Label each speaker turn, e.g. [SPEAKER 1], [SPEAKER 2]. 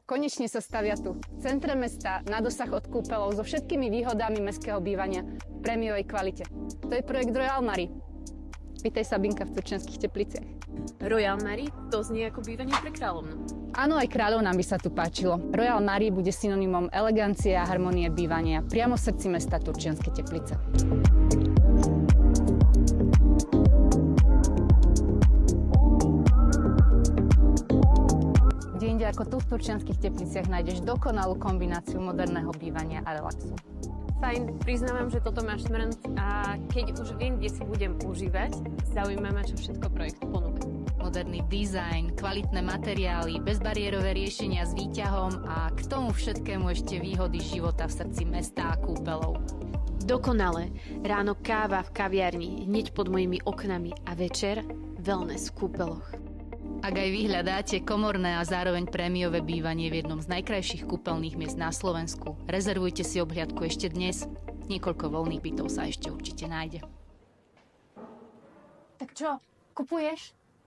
[SPEAKER 1] Konečne sa stavia tu, v centre mesta, na dosah od kúpeľov, so všetkými výhodami mestského bývania v prémiovej kvalite. To je projekt Royal Mary. Vítaj Sabinka v Turčianskych Tepliciach.
[SPEAKER 2] Royal Mary? To znie ako bývanie pre kráľovnu.
[SPEAKER 1] Áno, aj kráľovnám by sa tu páčilo. Royal Mary bude synonymom elegancie a harmonie bývania priamo v srdci mesta Turčianske Teplice. Kde ako tu v Turčianskych Tepliciach nájdeš dokonalú kombináciu moderného bývania a relaxu.
[SPEAKER 2] Fajn, priznávam, že toto máš smrnt a keď už viem, kde si budem užívať, zaujíma ma, čo všetko projekt ponúka.
[SPEAKER 3] Moderný dizajn, kvalitné materiály, bezbariérové riešenia s výťahom a k tomu všetkému ešte výhody života v srdci mesta a kúpeľov.
[SPEAKER 2] Dokonale. Ráno káva v kaviarni, hneď pod mojimi oknami a večer wellness v kúpeloch.
[SPEAKER 3] Ak aj vy hľadáte komorné a zároveň prémiové bývanie v jednom z najkrajších kúpeľných miest na Slovensku, rezervujte si obhliadku ešte dnes. Niekoľko voľných bytov sa ešte určite nájde.
[SPEAKER 1] Tak čo, kupuješ?